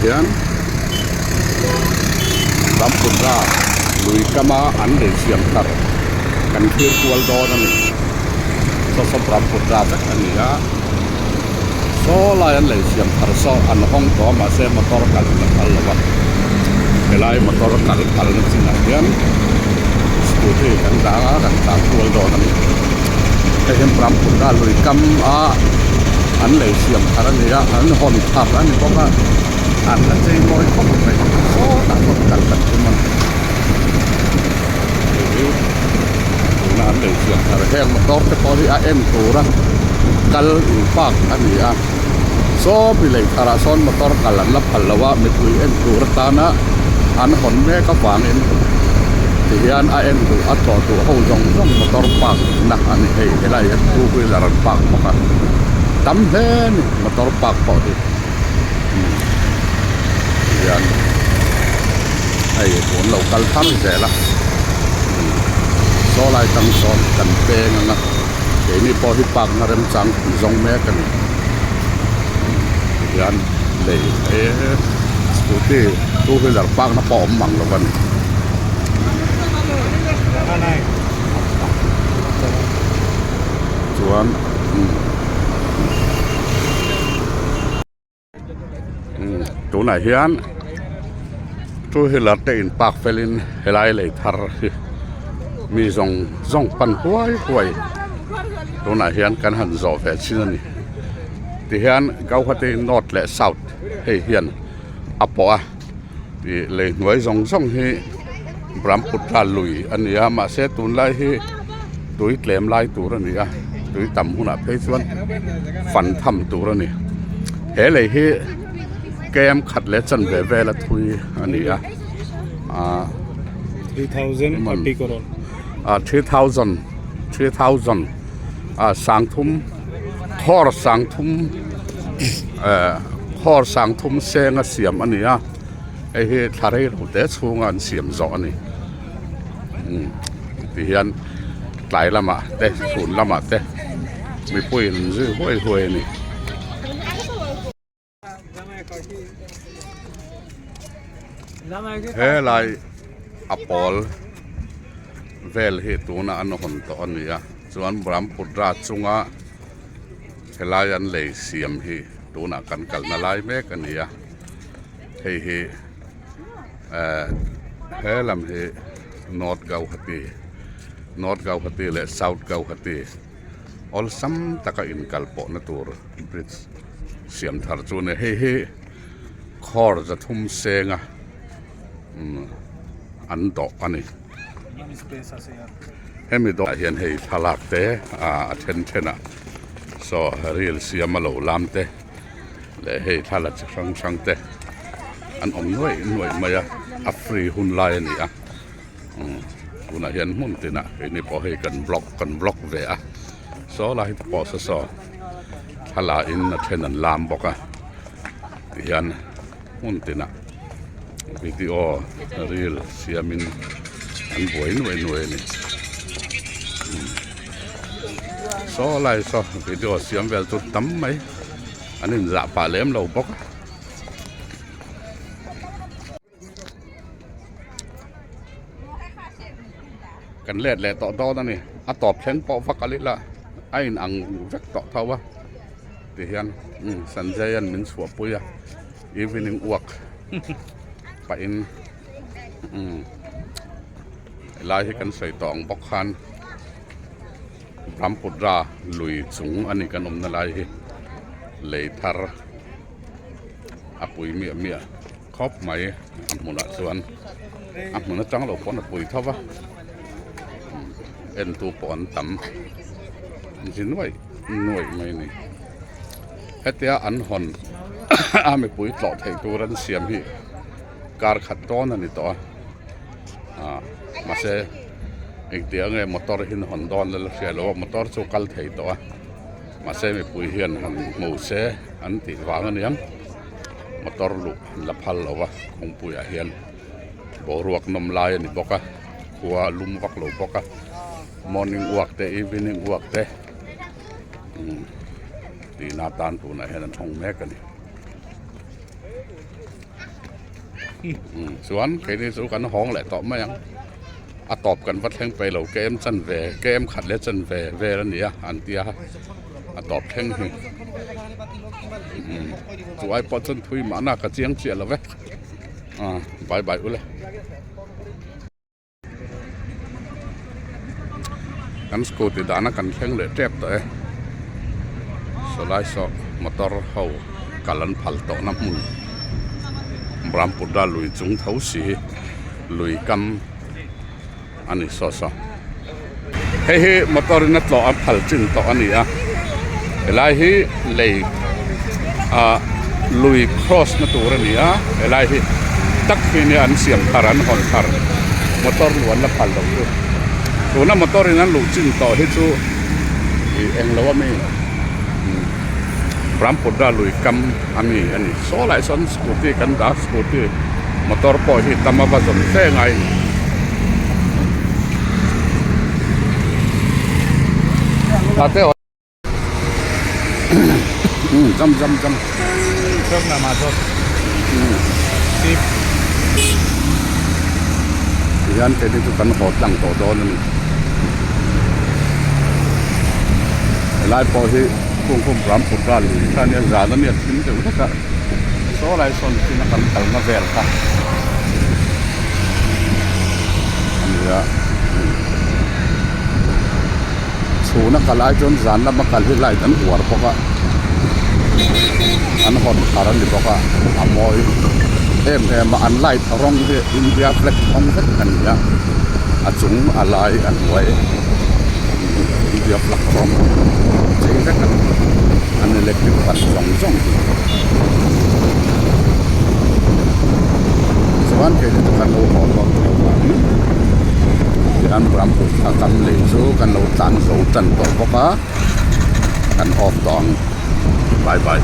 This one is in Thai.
เฮียนลำปุ่นราลุยกะมาอันเดเสียมตัดกันเพื่อควลดอนั่นนี่สำหรับปุ่นราสักอันนี้ฮะโซลายันเลยเสียมตัดโซอันห้องต่อมาเสมาตอร์กันนักขัลละวันเวลามาตอร์กันขัลนั่นสินะเฮียนสกูที่กันด่ากันตามควลดอนั่นนี่แต่เห็นปรำปุ่นราลุยกะมาอันเลยเสียมตัดอันนี้ฮะอันห้องตัดอันนี้เพราะว่าอันนั้นจะลอยเข้าไปโซ่ต่างคนกันกันมันนั่นเลยเสียงทะเลมาตอกแต่พอที่ตัวละกัลอีปากอันนี้โซ่ไปเลยทาราซอนมาตอกกัลลับพัลละว่าไม่คุยตัวละตานะอันหอนแม่ก็ฟังที่อันตัวอัดตัวเขาจงมาตอกปากนักอันนี้ให้อะไรตัวไปละรันปากมากันตั้มเล่นมาตอกปากพอดียันไอ้คนเรากัลทันเสียละโซลายตั้งซ้อนกันเปงนะเดี๋ยวนี้พอที่ปากนาเรมจังจงแม่กันยันเลยสกูตี้ตู้ที่หลังปากน่ะปอมมังละวันส่วนตัวไหนเฮียนตัวที่หลังเตนปากเฟลินเฮลัยเลยทาร์มีส่งปันห้วยตัวไหนเฮียนกันหันจอแฟชั่นนี่ที่เฮียนเกาขัดนอร์ทและเซาท์ให้เฮียนอัปปะที่เลยหน่วยส่งให้บรัมพุทธาลุยอันนี้มาเสตุนไล่ให้ตัวเกลมไล่ตัวนี้ตัวต่ำหุ่นเพชรส่วนฟันทำตัวนี้เฮเลยให้เกมขัดเล็ดจันเวลทุยอันนี้3,040 crore 3,000 สังทุมทอร์สังทุมเซงเสียมอันนี้ไอ้เฮทาร์เรลเดชงานเสียมจอนี่ที่ยันหลายละมาเตะศูนย์ละมาเตะไม่ป่วยซื้อห่วยนี่เฮ้ลายอัปปอลเวลเหตุน่ะอันหอนตอนนี้ส่วนบรัมพุทราจุงะเฮลายันเลยเสียมเหตัวน่ะกันนาลายแม่กันนี่เฮ้ลำนอร์ทเกาฮัตตีและเซาท์เกาฮัตตีออลซัมตะกอินกัลปอนตัวบริดเสียมทาร์จูเนเฮ้คอร์จะทุ่มเซงอันต่ออันนี้เฮมิดอเห็นให้พลักเตะเทนโซเรียลเสียมาโลลามเตะและให้พลักช่างเตะอันหน่วยมาอัฟรีหุ่นลายนี่คุณเห็นมุ่งตินะนี่พอให้กันบล็อกเวะโซลายพอโซพลักอินเทนันลามบอกที่เห็นมุ่งตินะวิดีโอเรียลเสียมินอันบ่อยหน่วยนี่โซ่ไล่โซ่วิดีโอเสียมเวลตุดตั้มไหมอันนี้จะป่าเลี้ยมเราบอกกันเล็ดต่อนั่นนี่ตอบเช่นปอฟักอะไรละไอ้อังจักต่อเท่าวะที่เห็นสัญญาณมินสวปุยอีวินิงอวกไปอินลายให้กันใส่ตองบกคันพรำปุดราลุยสูงอันนี้กันนลายเลยทาร์ปุยเมียครอบไหมมุนส่วนมุนจังเราปนปุยเท่าวะตัวปอนต่ำจินไว้หน่วยไม่นี่เฮ้ยอันหอนไม่ปุยต่อไทยตัวรันเสียมที่การขัดต้อนนี่ต่อมาเสอีกเดียวไงมอเตอร์หินหอนดอนแล้วเสียแล้วมอเตอร์โซกัลไทยต่อมาเสไม่ปุยเฮียนหันหมูเสอันติดวางอันนี้มอเตอร์ลุกละพัลแล้ววะคงปุยเฮียนบ่รวกนมลายนี่บอกหัวลุมวักหลบบอกมอร์นิ่งวอล์กแต่อีวินิ่งวอล์กแต่ตีนาตานตัวไหนให้นั่นห้องแม่กันนี่ ส่วนใครนี่สู้กันห้องแหละตอบมายังตอบกันวัดแทงไปเราเกมจันแวเกมขัดและจันแวแล้วเนี่ยอันเดียตอบแทงตัวไอ้ปอดจนทุยมาหน้ากระเจียงเจียแล้วเว้ยบายอุ้เลยกันสกูติดานักกันแข่งเลยเจ็บตัวสไลด์สอบมอเตอร์เฮากัลันพัลโตน้ำมุนบรามปุดาลุยจุงเท้าสีลุยกำอันนี้ซอเฮ้มอเตอร์นัดหล่อพัลจินต่ออันนี้เวลาเลยลุยครอสนัตัวนี้เวลาตักที่นี่อันเสียงคารันฮอนคาร์มอเตอร์ล้วนละพัลตัวนั้นมอเตอร์นั้นลุยจินต่อให้จูเองแล้วว่าไม่พร้อมปวดได้ลุยกำอันนี้โซ่หลายส่วนสกูตี้กันดาสกูตี้มอเตอร์ปล่อยที่ตามมาผสมแค่ไงอาเต้จำ ชอบนามาชอบสิบ ยันเป็นที่กันหดหลังโตโดนนี่หลายปล่อยที่คุ้มพร้อมปวดได้ลุยท่านี้ร้านนี้ทิ้งเดี๋ยวก็โซ่หลายส่วนที่นักการตัลมาเวลค่ะอันนี้สูนักการจนจานแล้วมาการที่ไล่ตั้งหัวพวกอันหดคารันดีพวกอมอยมาอันไล่ทารองที่อินเดียเฟล็กทองเฟล็กกันเนี่ยจุงอะไรอันไว้อินเดียเฟล็กทองใช่ไหมกันอันนี้เล็กที่ปัดส่องส่วนที่จะกันเราหอมอันรำปุกทำเลยสู้กันเราจันโซจันตัวพวกกันออกตอนบาย